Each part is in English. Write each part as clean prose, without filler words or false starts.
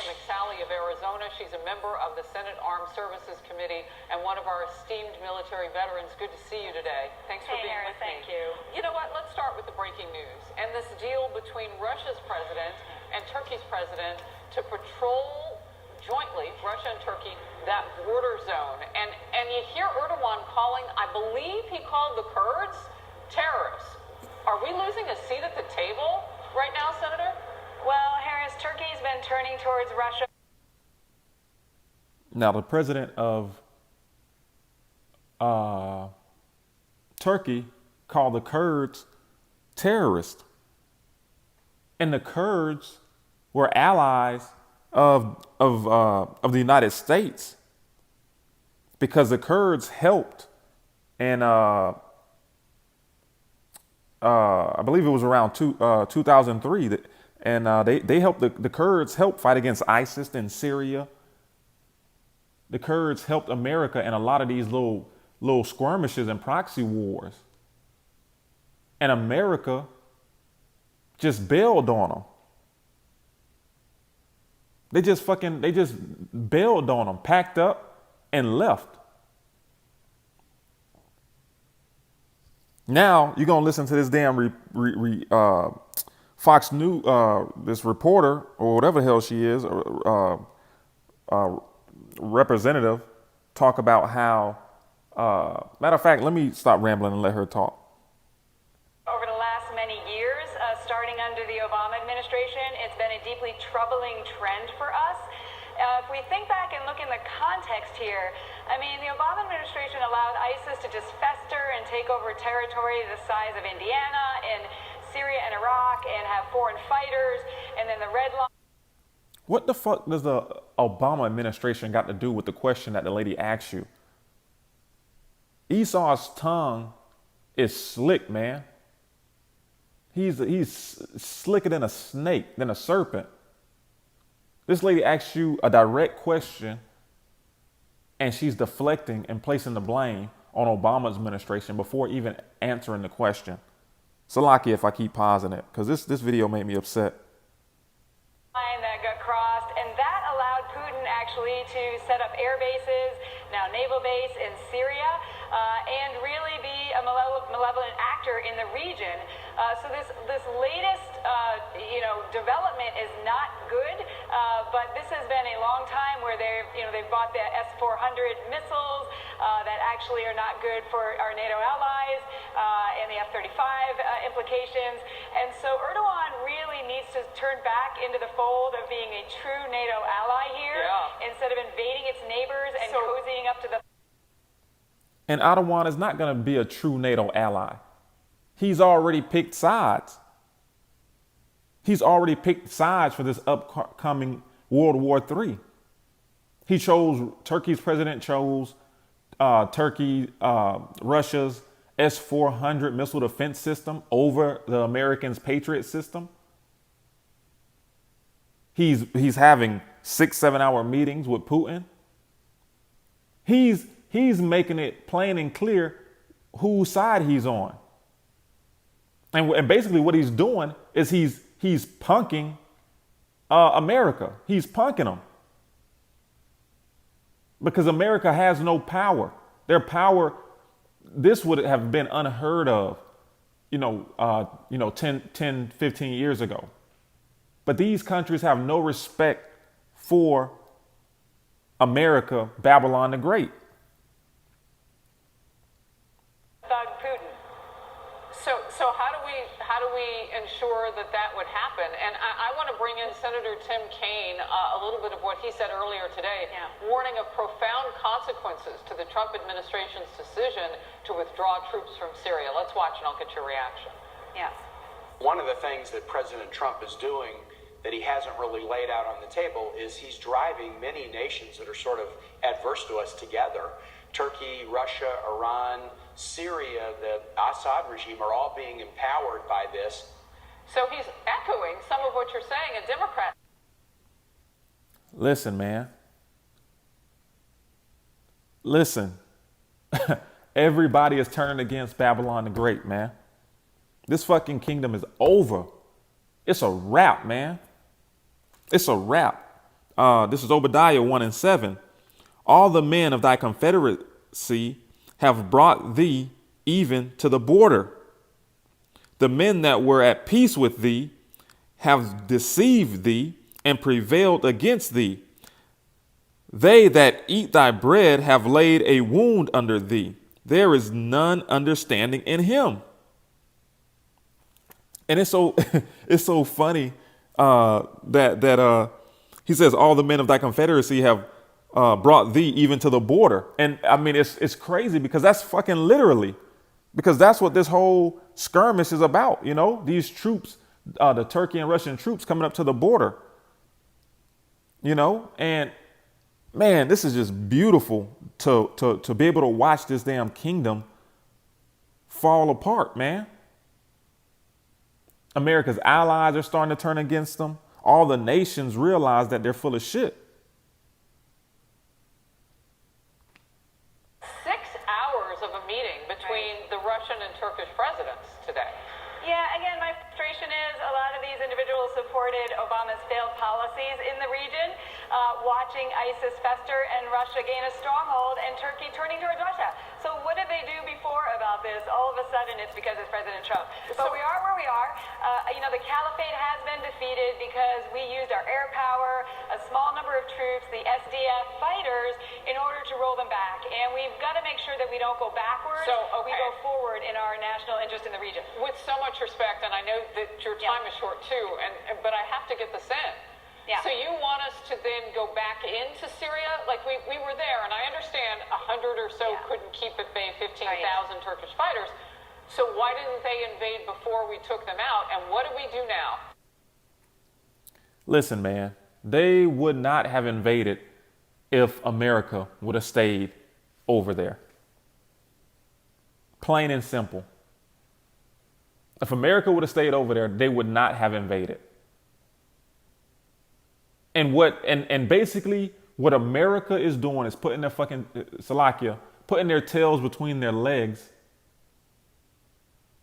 McSally of Arizona. She's a member of the Senate Armed Services Committee and one of our esteemed military veterans. Good to see you today. Thanks for being with me. Thank you. You know what? Let's start with the breaking news and this deal between Russia's president and Turkey's president to patrol jointly, Russia and Turkey, that border zone. And you hear Erdogan calling, I believe he called the Kurds, terrorists. Are we losing a seat at the table right now, Senator? Well, Harris, Turkey's been turning towards Russia. Now, the president of Turkey called the Kurds terrorists. And the Kurds were allies of the United States because the Kurds helped, and I believe it was around 2003 that. And they helped the Kurds help fight against ISIS in Syria. The Kurds helped America in a lot of these little skirmishes and proxy wars. And America just bailed on them. They just bailed on them, packed up and left. Now you're gonna listen to this damn Fox News, this reporter or whatever the hell she is, representative, talk about how, matter of fact, let me stop rambling and let her talk. Over the last many years, starting under the Obama administration, it's been a deeply troubling trend for us. If we think back and look in the context here, I mean, the Obama administration allowed ISIS to just fester and take over territory the size of Indiana and Syria and Iraq and have foreign fighters, and then the red line. What the fuck does the Obama administration got to do with the question that the lady asked you? Esau's tongue is slick, man. He's slicker than a snake, than a serpent. This lady asks you a direct question and she's deflecting and placing the blame on Obama's administration before even answering the question. So lucky if I keep pausing it, because this video made me upset. That got crossed, and that allowed Putin actually to set up air bases, now naval base in Syria, and really be a malevolent actor in the region. So this latest development is not good, but this has been a long time where they've bought the S-400 missiles that actually are not good for our NATO allies, and the F-35 implications. And so Erdogan really needs to turn back into the fold of being a true NATO ally here, instead of invading its neighbors and cozying up to the. And Erdogan is not going to be a true NATO ally. He's already picked sides. He's already picked sides for this upcoming World War III. Turkey's president chose Russia's S-400 missile defense system over the Americans' Patriot system. He's having 6-7 hour meetings with Putin. He's making it plain and clear whose side he's on. And basically what he's doing is he's punking America. He's punking them. Because America has no power. Their power, this would have been unheard of, 10, 15 years ago. But these countries have no respect for America, Babylon the Great. So how do we ensure that would happen? And I want to bring in Senator Tim Kaine, a little bit of what he said earlier today, warning of profound consequences to the Trump administration's decision to withdraw troops from Syria. Let's watch and I'll get your reaction. Yes. One of the things that President Trump is doing that he hasn't really laid out on the table is he's driving many nations that are sort of adverse to us together. Turkey, Russia, Iran, Syria, the Assad regime are all being empowered by this. So he's echoing some of what you're saying, a Democrat. Listen, man. Listen. Everybody is turning against Babylon the Great, man. This fucking kingdom is over. It's a wrap, man. It's a wrap. This is Obadiah 1:7. All the men of thy confederacy have brought thee even to the border. The men that were at peace with thee have deceived thee and prevailed against thee. They that eat thy bread have laid a wound under thee. There is none understanding in him. And it's so it's so funny that he says all the men of thy confederacy have brought thee even to the border. And I mean, it's crazy because that's fucking literally, because that's what this whole skirmish is about. You know, these troops, the Turkey and Russian troops coming up to the border, you know, and man, this is just beautiful to be able to watch this damn kingdom fall apart, man. America's allies are starting to turn against them. All the nations realize that they're full of shit. 6 hours of a meeting between the Russian and Turkish presidents today. Yeah, again, my frustration is a lot of these individuals supported Obama's failed policies in the region, watching ISIS fester and Russia gain a stronghold and Turkey turning towards Russia. So what did they do before about this? All of a sudden, it's because it's President Trump. But we are where we are. You know, the caliphate has been defeated because we used our air power, a small number of troops, the SDF fighters, in order to roll them back. And we've got to make sure that we don't go backwards. So, okay. We go forward in our national interest in the region. With so much respect, and I know that your time is short too, but I have to get this in. Yeah. So you want us to then go back into Syria? Like we were there, and I understand 100 or so couldn't keep at bay 15,000 Turkish fighters. So why didn't they invade before we took them out? And what do we do now? Listen, man, they would not have invaded if America would have stayed over there. Plain and simple. If America would have stayed over there, they would not have invaded. And basically what America is doing is putting their fucking putting their tails between their legs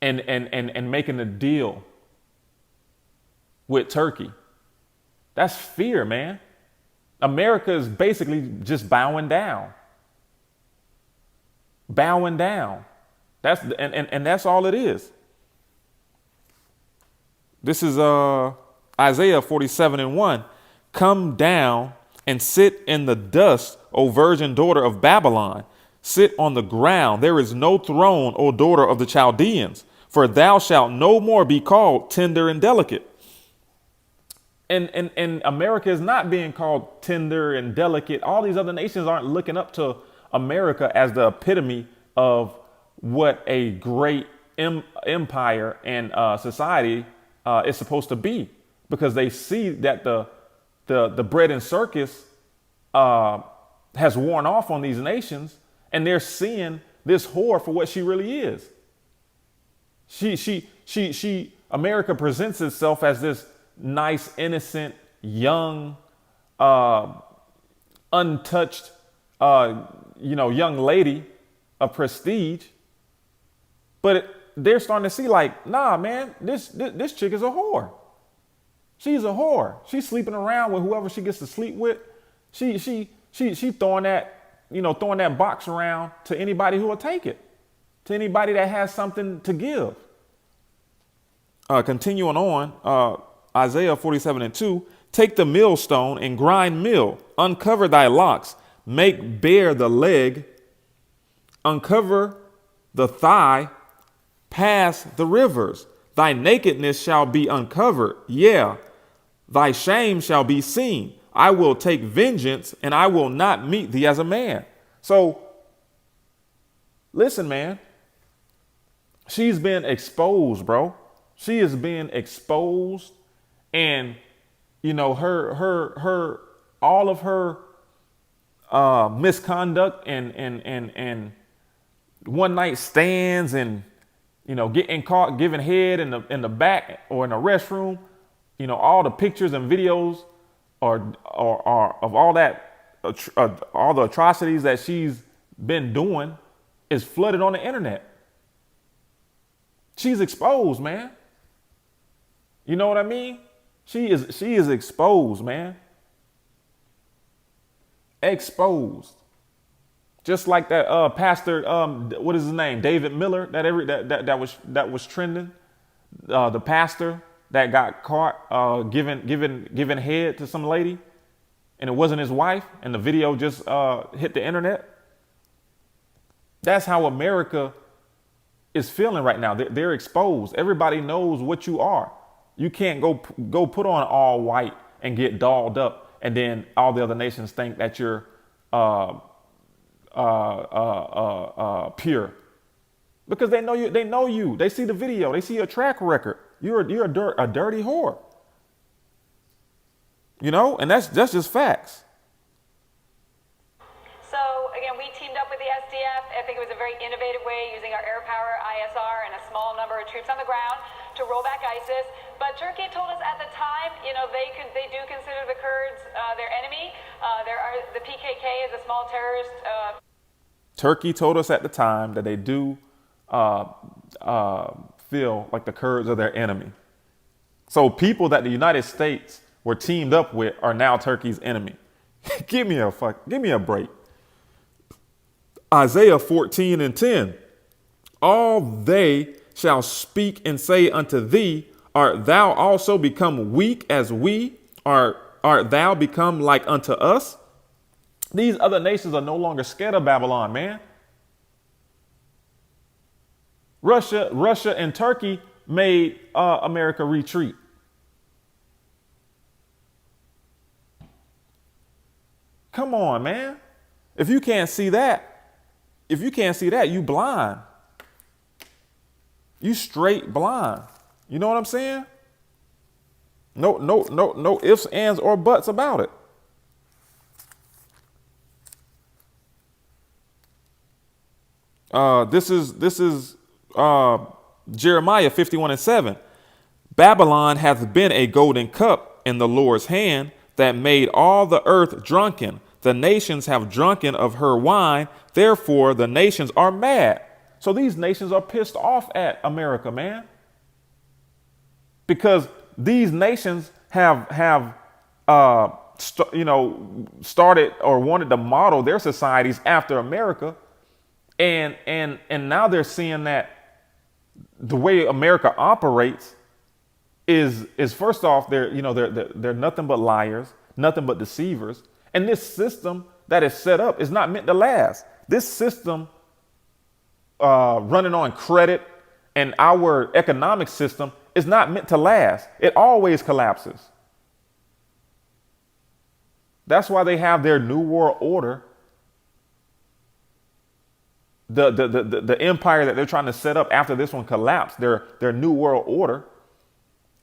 and making a deal with Turkey. That's fear, man. America is basically just bowing down. Bowing down. That's all it is. This is Isaiah 47:1. Come down and sit in the dust, O virgin daughter of Babylon. Sit on the ground. There is no throne, O daughter of the Chaldeans, for thou shalt no more be called tender and delicate. And America is not being called tender and delicate. All these other nations aren't looking up to America as the epitome of what a great empire and society is supposed to be, because they see that the bread and circus has worn off on these nations, and they're seeing this whore for what she really is. America presents itself as this nice, innocent, young, untouched, young lady of prestige. But they're starting to see like, nah, man, this chick is a whore. She's a whore. She's sleeping around with whoever she gets to sleep with. She throwing that box around to anybody who will take it, to anybody that has something to give. Continuing on, Isaiah 47:2, take the millstone and grind mill, uncover thy locks, make bare the leg, uncover the thigh, pass the rivers. Thy nakedness shall be uncovered. Yeah, thy shame shall be seen. I will take vengeance and I will not meet thee as a man. So listen, man, she's been exposed, bro. She is being exposed, and her all of her misconduct and one night stands and getting caught giving head in the back or in the restroom, all the pictures and videos are of all that all the atrocities that she's been doing is flooded on the internet. She's exposed, man. You know what I mean? She is exposed, man. Exposed. Just like that pastor, what is his name? David Miller, that was trending. The pastor that got caught giving head to some lady, and it wasn't his wife, and the video just hit the internet. That's how America is feeling right now. They're exposed. Everybody knows what you are. You can't go put on all white and get dolled up, and then all the other nations think that you're pure, because they know you. They know you. They see the video. They see your track record. You're a dirty whore. You know, and that's just facts. So again, we teamed up with the SDF. I think it was a very innovative way, using our air power, ISR, and a small number of troops on the ground to roll back ISIS. But Turkey told us at the time, you know, they do consider the Kurds their enemy. The PKK is a small terrorist. Turkey told us at the time that they do feel like the Kurds are their enemy. So people that the United States were teamed up with are now Turkey's enemy. Give me a break. Isaiah 14:10. All they shall speak and say unto thee, art thou also become weak as we? Art thou become like unto us? These other nations are no longer scared of Babylon, man. Russia and Turkey made America retreat. Come on, man. If you can't see that, you blind. You straight blind. You know what I'm saying? No ifs, ands, or buts about it. This is Jeremiah 51:7. Babylon hath been a golden cup in the Lord's hand, that made all the earth drunken. The nations have drunken of her wine, therefore the nations are mad. So these nations are pissed off at America, man. Because these nations have started or wanted to model their societies after America. And now they're seeing that the way America operates is first off, they're nothing but liars, nothing but deceivers. And this system that is set up is not meant to last. This system running on credit and our economic system is not meant to last. It always collapses. That's why they have their New World Order, the empire that they're trying to set up after this one collapsed, their New World Order.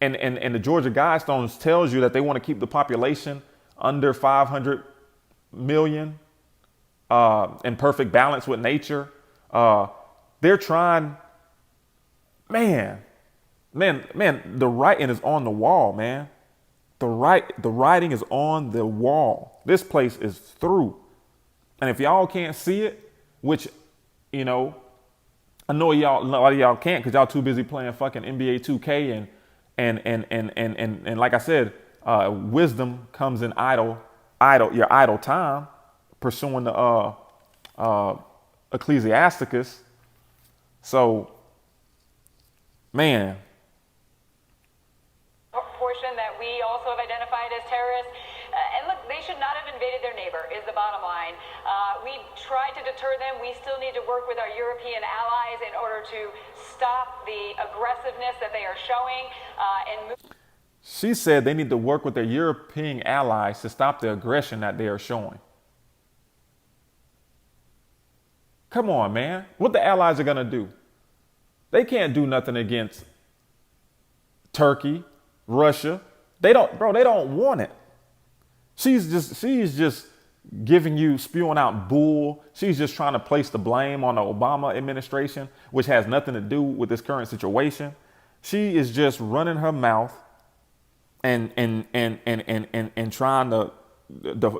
And the Georgia Guidestones tells you that they want to keep the population under 500 million, in perfect balance with nature. They're trying, man, the writing is on the wall, man. The writing is on the wall. This place is through. And if y'all can't see it, which, I know a lot of y'all can't because y'all too busy playing fucking NBA 2K and like I said, wisdom comes in your idle time, pursuing the Ecclesiasticus. So, man. Portion that we also have identified as terrorists. And look, they should not have invaded their neighbor, is the bottom line. We tried to deter them. We still need to work with our European allies in order to stop the aggressiveness that they are showing. She said they need to work with their European allies to stop the aggression that they are showing. Come on, man. What the allies are going to do? They can't do nothing against Turkey, Russia. They don't want it. She's just giving you, spewing out bull. She's just trying to place the blame on the Obama administration, which has nothing to do with this current situation. She is just running her mouth and trying to,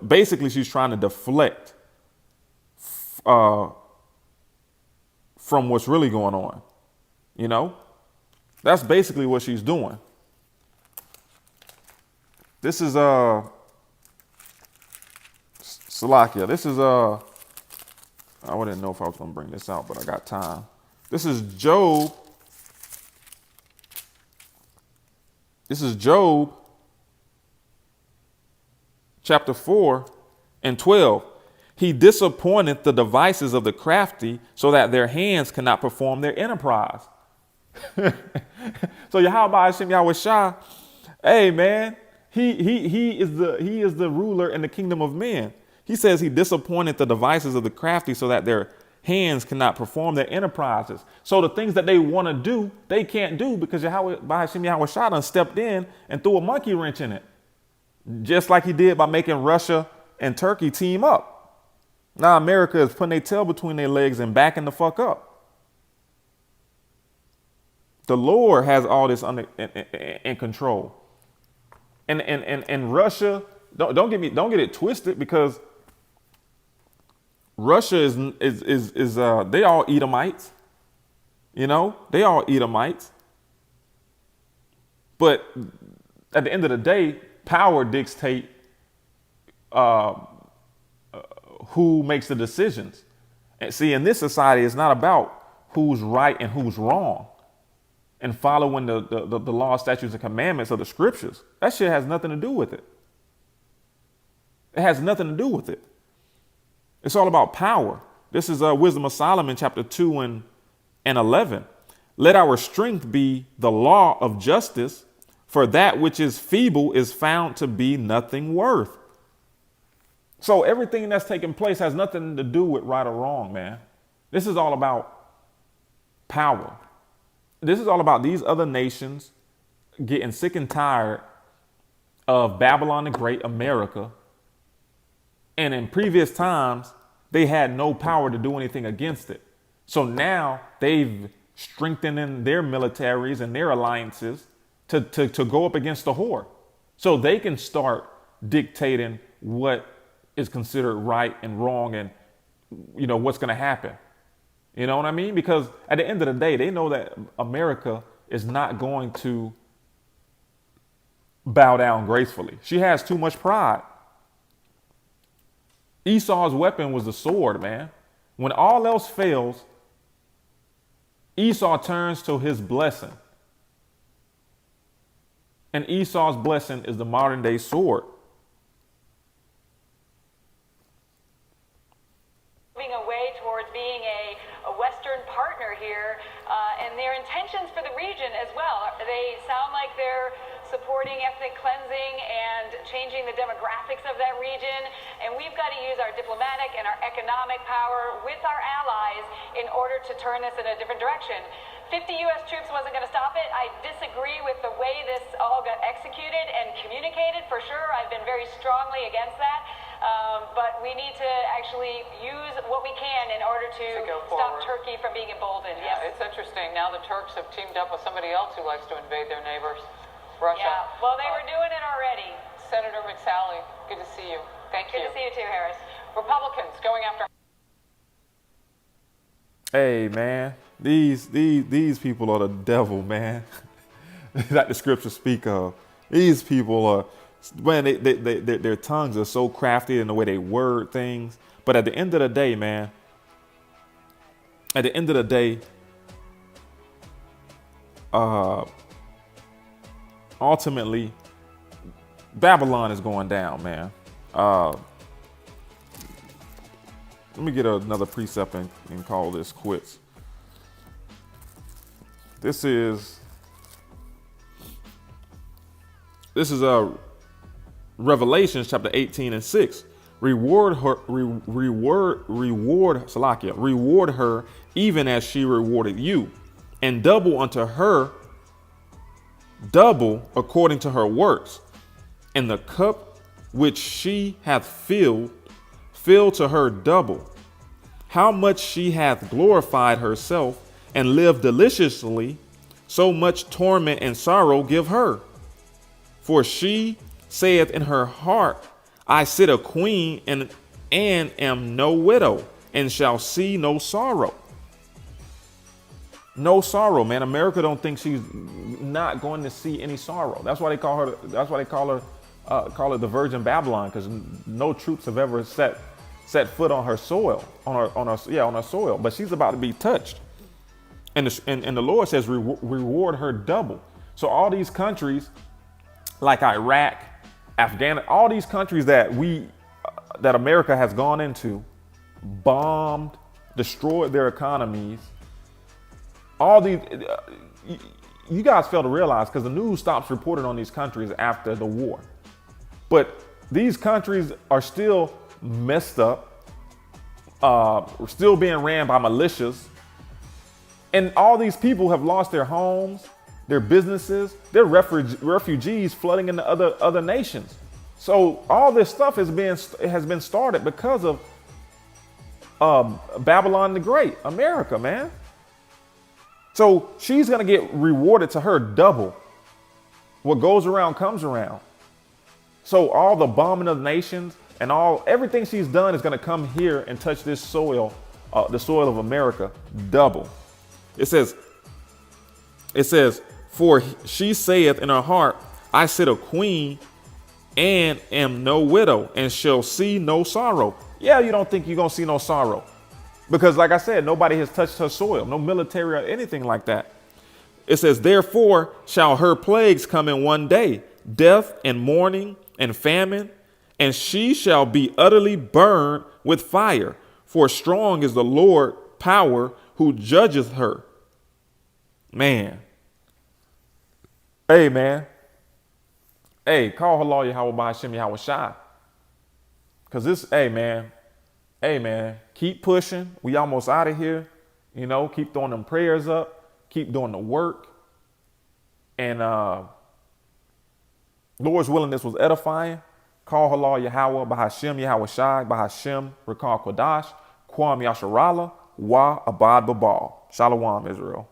basically she's trying to deflect from what's really going on. You know, that's basically what she's doing. This is Salakia, this is I didn't know if I was gonna bring this out, but I got time. This is Job. This is Job chapter 4 and 12. He disappointed the devices of the crafty so that their hands cannot perform their enterprise. So Yahweh Hashem Yahweh Shah, hey man, he is the ruler in the kingdom of men. He says he disappointed the devices of the crafty so that their hands cannot perform their enterprises. So the things that they want to do, they can't do because Yahweh Hashem Yahweh Shah done stepped in and threw a monkey wrench in it. Just like he did by making Russia and Turkey team up. Now America is putting their tail between their legs and backing the fuck up. The Lord has all this in control. And Russia, don't get it twisted, because Russia is they all Edomites. You know, they all Edomites. But at the end of the day, power dictates who makes the decisions. And see, in this society, it's not about who's right and who's wrong and following the law, statutes, and commandments of the scriptures. That shit has nothing to do with it. It has nothing to do with it. It's all about power. This is Wisdom of Solomon, chapter 2 and 11. Let our strength be the law of justice, for that which is feeble is found to be nothing worth. So everything that's taking place has nothing to do with right or wrong, man. This is all about power. This is all about these other nations getting sick and tired of Babylon the Great, America. And in previous times, they had no power to do anything against it. So now they've strengthened in their militaries and their alliances to go up against the whore. So they can start dictating what is considered right and wrong and, you know, what's going to happen. You know what I mean? Because at the end of the day, they know that America is not going to bow down gracefully. She has too much pride. Esau's weapon was the sword, man. When all else fails, Esau turns to his blessing. And Esau's blessing is the modern day sword. Moving away towards being a Western partner here, and their intentions for the region as well. They sound like they're supporting ethnic cleansing and changing the demographics of that region. And we've got to use our diplomatic and our economic power with our allies in order to turn this in a different direction. 50 U.S. troops wasn't going to stop it. I disagree with the way this all got executed and communicated, for sure. I've been very strongly against that. But we need to actually use what we can in order to stop Turkey from being emboldened. Yeah, yes. it's interesting. Now the Turks have teamed up with somebody else who likes to invade their neighbors, Russia. Yeah, well, they were doing it already. Senator McSally, good to see you. Thank you. Good to see you too, Harris. Republicans going after... Hey, man, these people are the devil, man. That the scriptures speak of. These people are, man, their tongues are so crafty in the way they word things. But at the end of the day, man, ultimately, Babylon is going down, man. Let me get another precept and call this quits. This is Revelations chapter 18 and 6. Reward her even as she rewarded you, and double unto her, double according to her works. And the cup which she hath filled, fill to her double. How much she hath glorified herself and lived deliciously, so much torment and sorrow give her. For she saith in her heart, I sit a queen and am no widow, and shall see no sorrow. No sorrow, man. America don't think she's not going to see any sorrow. That's why they call her. That's why they call her the Virgin Babylon, because no troops have ever set set foot on her soil, on her soil. But she's about to be touched. And the Lord says, reward her double. So all these countries like Iraq, Afghanistan, all these countries that America has gone into, bombed, destroyed their economies. All these, you guys fail to realize, because the news stops reporting on these countries after the war. But these countries are still messed up, still being ran by militias. And all these people have lost their homes, their businesses, their refugees flooding into other nations. So all this stuff has been started because of Babylon the Great, America, man. So she's going to get rewarded to her double. What goes around comes around. So all the bombing of nations and everything she's done is going to come here and touch this soil, the soil of America, double. It says, for she saith in her heart, I sit a queen and am no widow and shall see no sorrow. Yeah, you don't think you're going to see no sorrow. Because like I said, nobody has touched her soil, no military or anything like that. It says, therefore shall her plagues come in one day, death and mourning and famine, and she shall be utterly burned with fire. For strong is the Lord power who judgeth her. Man. Hey, man. Hey, call her lawyer, Yahweh Ba'Hashem Yahweh Shai. Because this, hey, man, keep pushing. We almost out of here. You know, keep throwing them prayers up. Keep doing the work. And Lord's willing, this was edifying. Call her lawyer, Yahweh Ba'Hashem Yahweh Shai, Ba'Hashem Rekal Kodash, Kwam Yasharala, Wa Abad Babal. Shalom, Israel.